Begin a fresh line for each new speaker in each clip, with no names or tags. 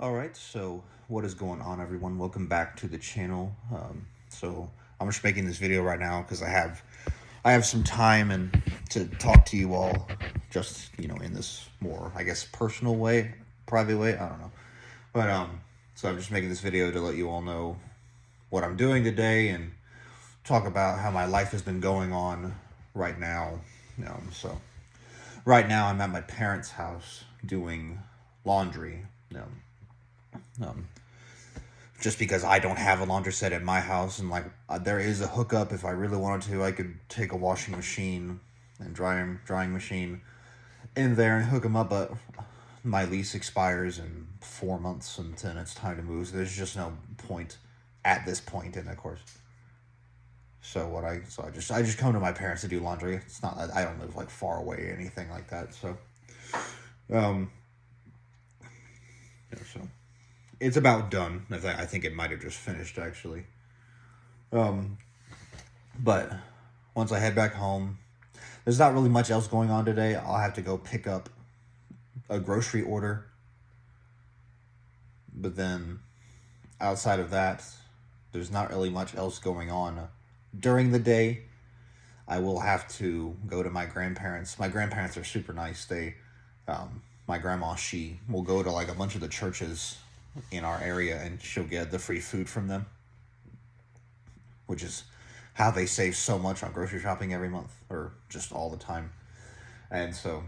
All right, so what is going on, everyone? Welcome back to the channel. So I'm just making this video right now because I have some time and to talk to you all, just in this more, I guess, personal way, private way. I don't know, but so I'm just making this video to let you all know what I'm doing today and talk about how my life has been going on right now. So right now I'm at my parents' house doing laundry. Um, just because I don't have a laundry set at my house, and there is a hookup. If I really wanted to, I could take a washing machine and drying machine in there and hook them up, but my lease expires in 4 months and then it's time to move, so there's just no point at this point. And of course, I just come to my parents to do laundry. It's not, I don't live like far away or anything like that, so um so it's about done. I think it might have just finished, actually. Um, but once I head back home, there's not really much else going on today. I'll have to go pick up a grocery order. But then outside of that, there's not really much else going on during the day. I will have to go to my grandparents. My grandparents are super nice. My grandma, she will go to like a bunch of the churches in our area and she'll get the free food from them, which is how they save so much on grocery shopping every month or just all the time. And so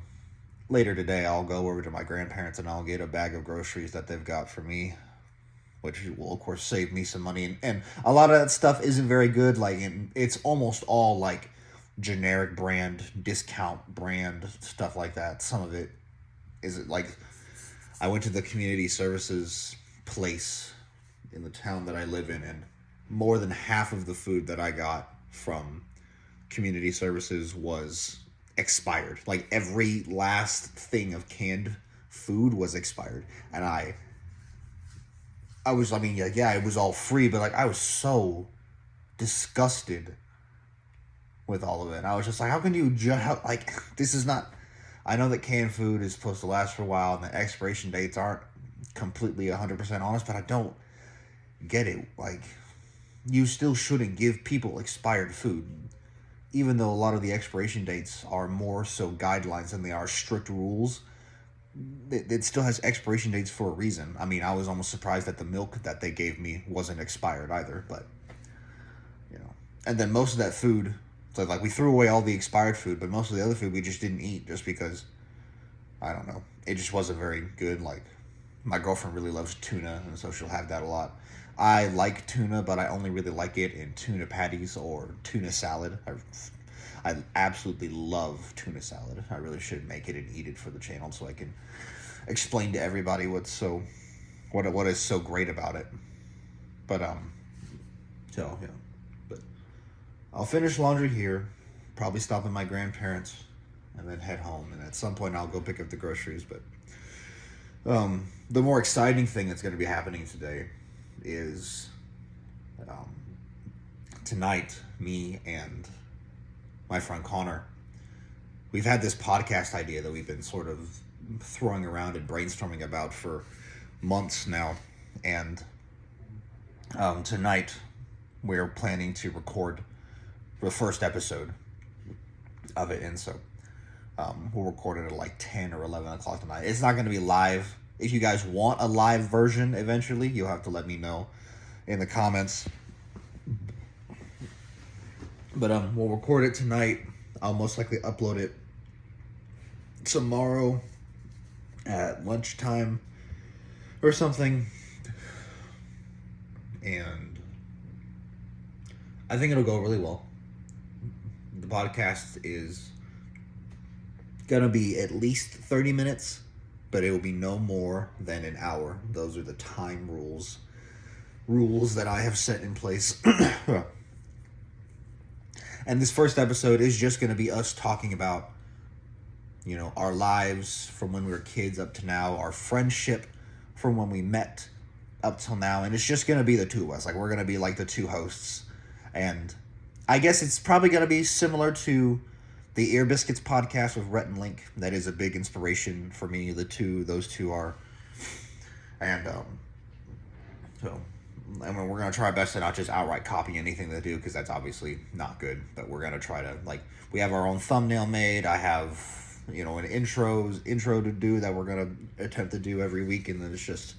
later today, I'll go over to my grandparents and I'll get a bag of groceries that they've got for me, which will, of course, save me some money. And a lot of that stuff isn't very good. It's almost all like generic brand, discount brand, stuff like that. Some of it is like, I went to the community services place in the town that I live in, and more than half of the food that I got from community services was expired. Like every last thing of canned food was expired, and yeah, it was all free, but like I was so disgusted with all of it. And I was just like, how can you just this is not. I know that canned food is supposed to last for a while, and the expiration dates aren't completely 100% honest, but I don't get it. Like, you still shouldn't give people expired food, even though a lot of the expiration dates are more so guidelines than they are strict rules. It still has expiration dates for a reason. I mean, I was almost surprised that the milk that they gave me wasn't expired either, but, And then most of that food, so like we threw away all the expired food, but most of the other food we just didn't eat just because, I don't know, it just wasn't very good. Like, my girlfriend really loves tuna, and so she'll have that a lot. I like tuna, but I only really like it in tuna patties or tuna salad. I absolutely love tuna salad. I really should make it and eat it for the channel so I can explain to everybody what is so great about it. But so yeah. But I'll finish laundry here, probably stop at my grandparents, and then head home. And at some point, I'll go pick up the groceries. But the more exciting thing that's going to be happening today is tonight, me and my friend Connor, we've had this podcast idea that we've been sort of throwing around and brainstorming about for months now. And tonight, we're planning to record the first episode of it. And so we'll record it at like 10 or 11 o'clock tonight. It's not going to be live. If you guys want a live version eventually, you'll have to let me know in the comments. But we'll record it tonight. I'll most likely upload it tomorrow at lunchtime or something. And I think it'll go really well. The podcast is gonna be at least 30 minutes, but it will be no more than an hour. Those are the time rules that I have set in place. And this first episode is just going to be us talking about, our lives from when we were kids up to now, our friendship from when we met up till now. And it's just going to be the two of us. Like, we're going to be like the two hosts. And I guess it's probably going to be similar to the Ear Biscuits podcast with Rhett and Link. That is a big inspiration for me. Those two are And so, I mean, we're gonna try our best to not just outright copy anything they do, because that's obviously not good. But we're gonna try to, like, we have our own thumbnail made. I have, an intro to do that we're gonna attempt to do every week, and then it's just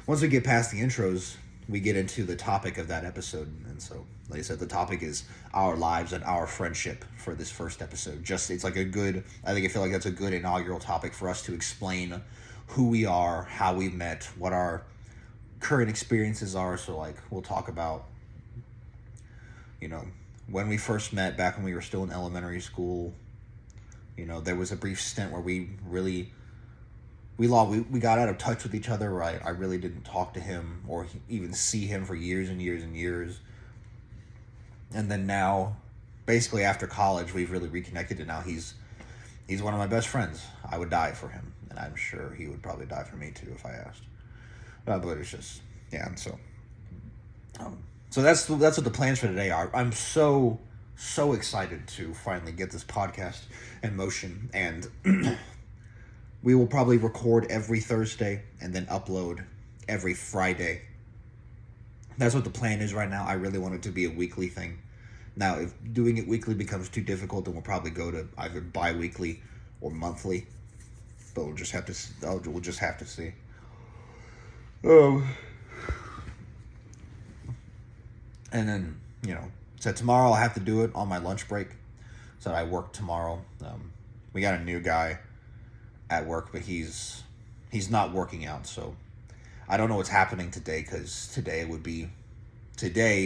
once we get past the intros, we get into the topic of that episode. And so, like I said, the topic is our lives and our friendship for this first episode. It's like I feel like that's a good inaugural topic for us to explain who we are, how we met, what our current experiences are. So, like, we'll talk about, when we first met back when we were still in elementary school. There was a brief stint where we got out of touch with each other, where I really didn't talk to him or even see him for years and years and years. And then now, basically after college, we've really reconnected, and now he's one of my best friends. I would die for him, and I'm sure he would probably die for me too if I asked. But it's just, yeah, and so that's what the plans for today are. I'm so excited to finally get this podcast in motion, and we will probably record every Thursday and then upload every Friday. That's what the plan is right now. I really want it to be a weekly thing. Now, if doing it weekly becomes too difficult, then we'll probably go to either bi-weekly or monthly. But we'll just have to see. And then, so tomorrow I'll have to do it on my lunch break. So I work tomorrow. We got a new guy at work, but he's not working out, so I don't know what's happening today, because today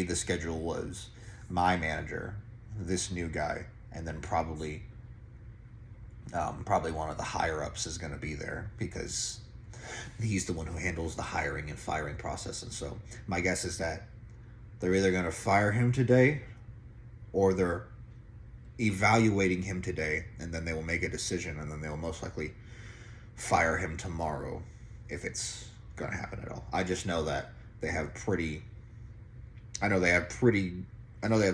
the schedule was my manager, this new guy, and then probably one of the higher ups is going to be there, because he's the one who handles the hiring and firing process. And so my guess is that they're either going to fire him today, or they're evaluating him today, and then they will make a decision, and then they will most likely fire him tomorrow, if it's going to happen at all. I just know that they have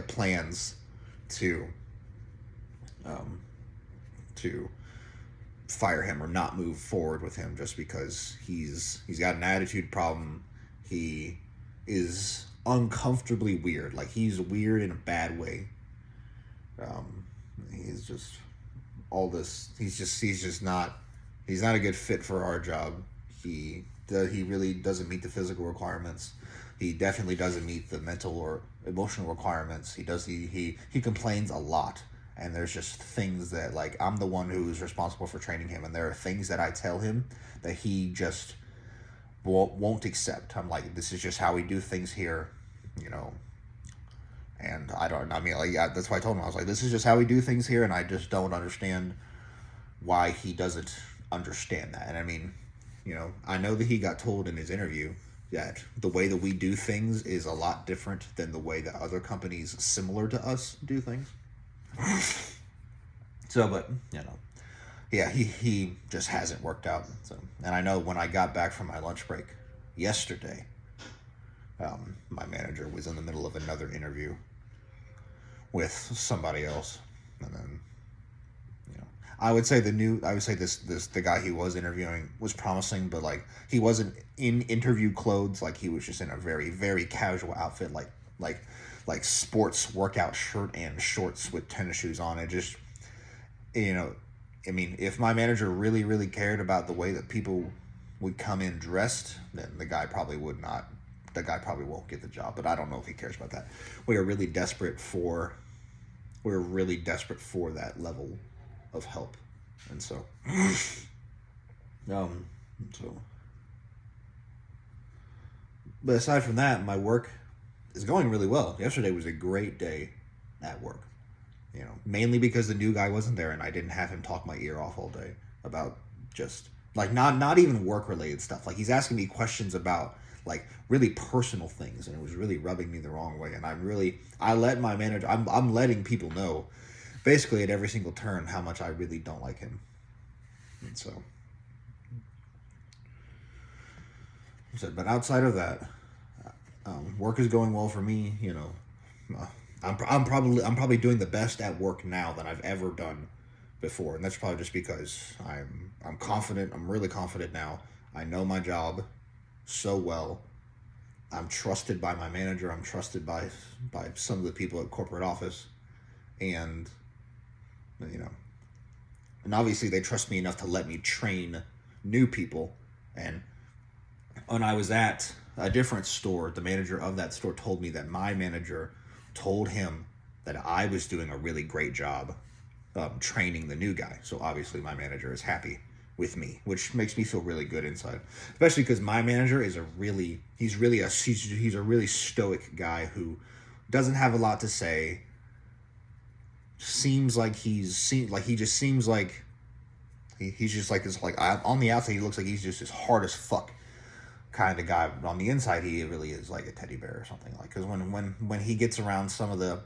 plans to fire him or not move forward with him, just because he's got an attitude problem. He is uncomfortably weird. Like, he's weird in a bad way. He's just all this. He's not a good fit for our job. He really doesn't meet the physical requirements. He definitely doesn't meet the mental or emotional requirements. He complains a lot, and there's just things that, like, I'm the one who's responsible for training him, and there are things that I tell him that he just won't accept. I'm like, this is just how we do things here, and that's why I told him, I was like, this is just how we do things here, and I just don't understand why he doesn't understand that. And I mean, I know that he got told in his interview that the way that we do things is a lot different than the way that other companies similar to us do things. So, but, yeah, he just hasn't worked out. So, and I know when I got back from my lunch break yesterday, my manager was in the middle of another interview with somebody else, and then, I would say the guy he was interviewing was promising, but, like, he wasn't in interview clothes. Like, he was just in a very, very casual outfit, like sports workout shirt and shorts with tennis shoes on. It just, I mean, if my manager really, really cared about the way that people would come in dressed, then the guy probably won't get the job. But I don't know if he cares about that. We're really desperate for that level of help. And so but aside from that, my work is going really well. Yesterday was a great day at work, mainly because the new guy wasn't there, and I didn't have him talk my ear off all day about just, like, not even work related stuff. Like, he's asking me questions about, like, really personal things, and it was really rubbing me the wrong way. And I let my manager, I'm letting people know basically at every single turn how much I really don't like him. And so, but outside of that, work is going well for me. I'm probably doing the best at work now than I've ever done before, and that's probably just because I'm confident. I'm really confident now. I know my job. so well. I'm trusted by my manager. I'm trusted by some of the people at corporate office, and you know, and obviously they trust me enough to let me train new people. And when I was at a different store, the manager of that store told me that my manager told him that I was doing a really great job training the new guy. So obviously my manager is happy with me, which makes me feel really good inside, especially because my manager is he's a really stoic guy who doesn't have a lot to say. Seems like he just seems like he's just like this. Like on the outside, he looks like he's just as hard as fuck kind of guy. But on the inside, he really is like a teddy bear or something. Like, because when he gets around some of the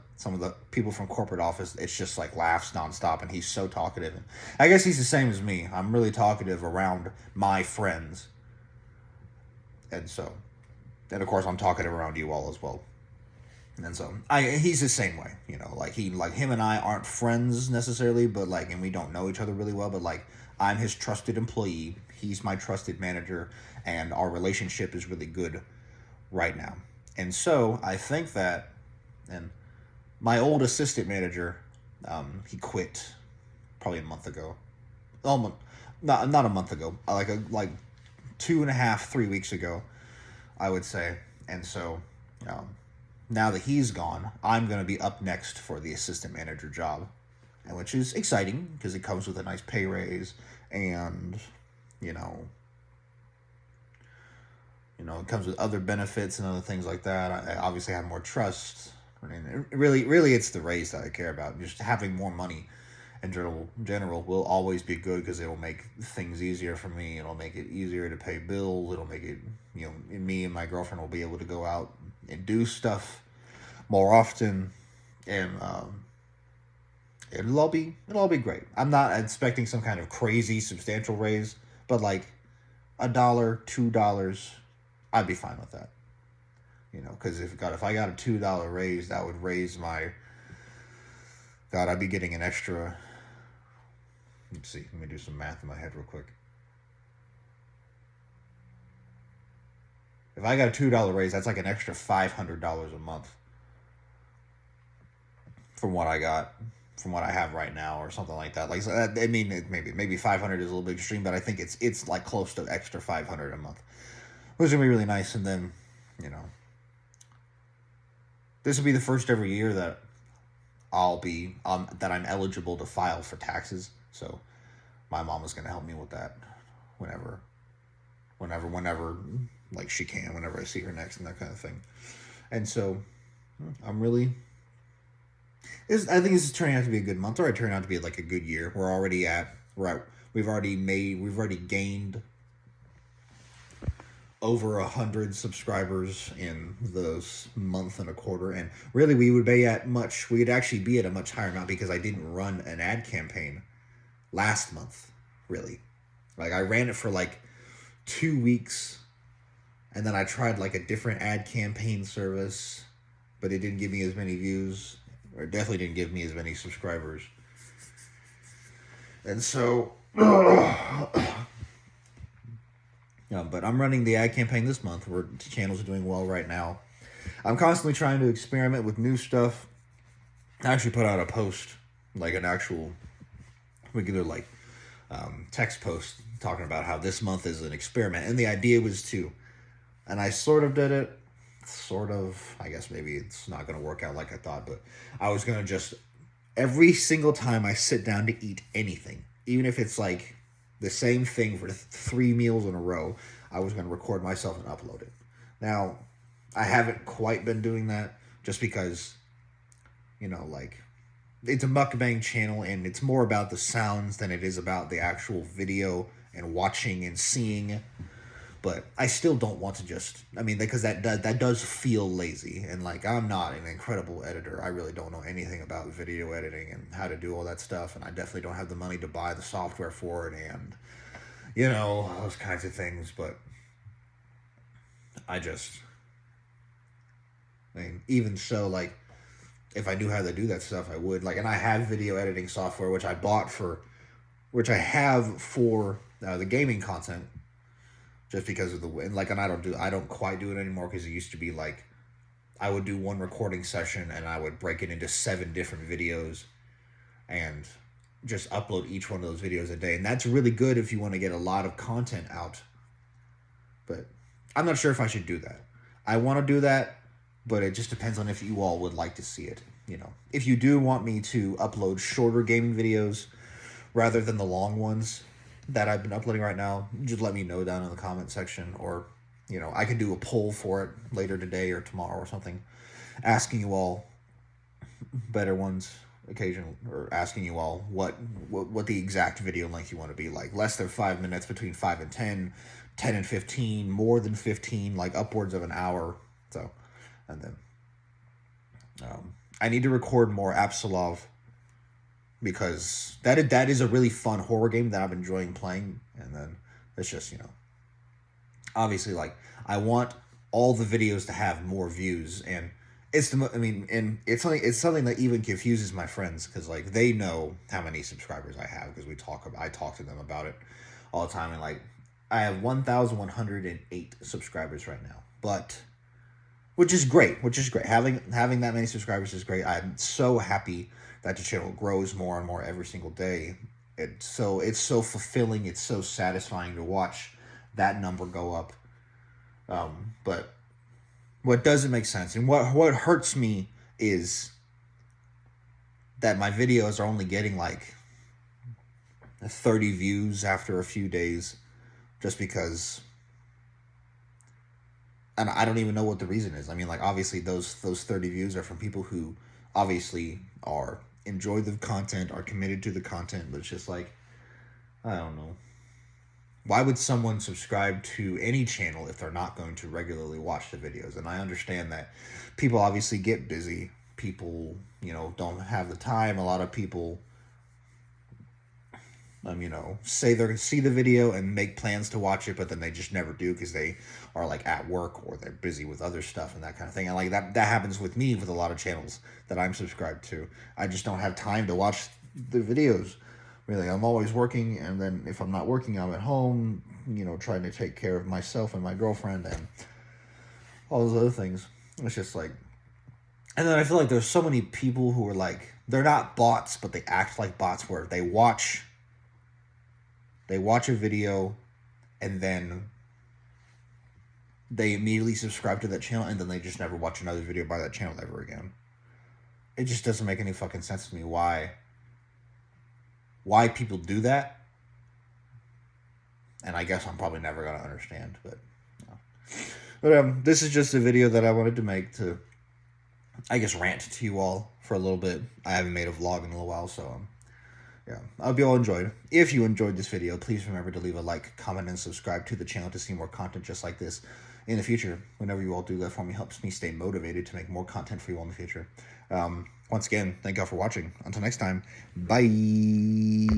people from corporate office, it's just like laughs nonstop, and he's so talkative. And I guess he's the same as me. I'm really talkative around my friends, and of course I'm talkative around you all as well. And so he's the same way, like him and I aren't friends necessarily, but and we don't know each other really well, but I'm his trusted employee, he's my trusted manager, and our relationship is really good right now. And so I think that, and my old assistant manager, he quit probably a month ago. Not a month ago, like 2.5, 3 weeks ago, I would say. And so, now that he's gone, I'm going to be up next for the assistant manager job, and which is exciting because it comes with a nice pay raise, and it comes with other benefits and other things like that. I obviously have more trust. I mean, really, it's the raise that I care about. Just having more money in general will always be good because it will make things easier for me. It'll make it easier to pay bills. It'll make it, me and my girlfriend will be able to go out and do stuff more often, and it'll all be great. I'm not expecting some kind of crazy substantial raise, but $1, $2, I'd be fine with that. Because if I got a $2 raise, that would raise my I'd be getting an extra. Let's see. Let me do some math in my head real quick. If I got a $2 raise, that's like an extra $500 a month from what I have right now, or something like that. I mean, maybe 500 is a little bit extreme, but I think it's like close to extra 500 a month, which would be really nice. And then, this will be the first ever year that that I'm eligible to file for taxes. So my mom is going to help me with that whenever she can, whenever I see her next, and that kind of thing. And so I'm really, I think this is turning out to be a good month, or it turned out to be like a good year. We've already gained over 100 subscribers in this month and a quarter, and really we'd actually be at a much higher amount because I didn't run an ad campaign last month, really. I ran it for 2 weeks, and then I tried a different ad campaign service, but it didn't give me as many views, or definitely didn't give me as many subscribers. And so but I'm running the ad campaign this month. The channel's doing well right now. I'm constantly trying to experiment with new stuff. I actually put out a post, an actual regular text post, talking about how this month is an experiment, and the idea was and I sort of did it. I guess maybe it's not going to work out like I thought, but I was going to just, every single time I sit down to eat anything, even if it's the same thing for 3 meals in a row, I was going to record myself and upload it. Now, I haven't quite been doing that just because, it's a mukbang channel, and it's more about the sounds than it is about the actual video and watching and seeing. But I still don't want to because that does feel lazy, and I'm not an incredible editor. I really don't know anything about video editing and how to do all that stuff, and I definitely don't have the money to buy the software for it, and those kinds of things. But even so, if I knew how to do that stuff, I would. And I have video editing software which I have for the gaming content. just because of the way, like, and I don't quite do it anymore because it used to be like I would do one recording session and I would break it into 7 different videos and just upload each one of those videos a day. And that's really good if you want to get a lot of content out. But I'm not sure if I should do that. I want to do that, but it just depends on if you all would like to see it. You know, if you do want me to upload shorter gaming videos rather than the long ones that I've been uploading right now, just let me know down in the comment section, or, you know, I can do a poll for it later today or tomorrow or something, asking you all better ones occasionally, or asking you all what the exact video length you want to be, like less than 5 minutes, between 5 and 10, 10 and 15, more than 15, like upwards of an hour. So, and then I need to record more Absolov, because that is a really fun horror game that I'm enjoying playing. And then it's just, you know, obviously, like, I want all the videos to have more views, and it's and it's something that even confuses my friends, because like they know how many subscribers I have, because I talk to them about it all the time, and like I have 1,108 subscribers right now, but which is great. Having that many subscribers is great. I'm so happy that the channel grows more and more every single day. It's so fulfilling. It's so satisfying to watch that number go up. But what doesn't make sense, and what hurts me, is that my videos are only getting like 30 views after a few days, just because. And I don't even know what the reason is. I mean, like, obviously those 30 views are from people who obviously enjoy the content, are committed to the content, but it's just like, I don't know. Why would someone subscribe to any channel if they're not going to regularly watch the videos? And I understand that people obviously get busy. People, you know, don't have the time. A lot of people, you know, say they're going to see the video and make plans to watch it, but then they just never do because they are like at work or they're busy with other stuff and that kind of thing. And like that happens with me with a lot of channels that I'm subscribed to. I just don't have time to watch the videos. Really, I'm always working, and then if I'm not working, I'm at home, you know, trying to take care of myself and my girlfriend and all those other things. It's just like, and then I feel like there's so many people who are like, they're not bots, but they act like bots, where they watch a video and then they immediately subscribe to that channel, and then they just never watch another video by that channel ever again. It just doesn't make any fucking sense to me why people do that. And I guess I'm probably never going to understand, but this is just a video that I wanted to make to, I guess, rant to you all for a little bit. I haven't made a vlog in a little while, so yeah, I hope you all enjoyed. If you enjoyed this video, please remember to leave a like, comment, and subscribe to the channel to see more content just like this in the future. Whenever you all do that for me, helps me stay motivated to make more content for you all in the future. Once again, thank y'all for watching. Until next time, bye.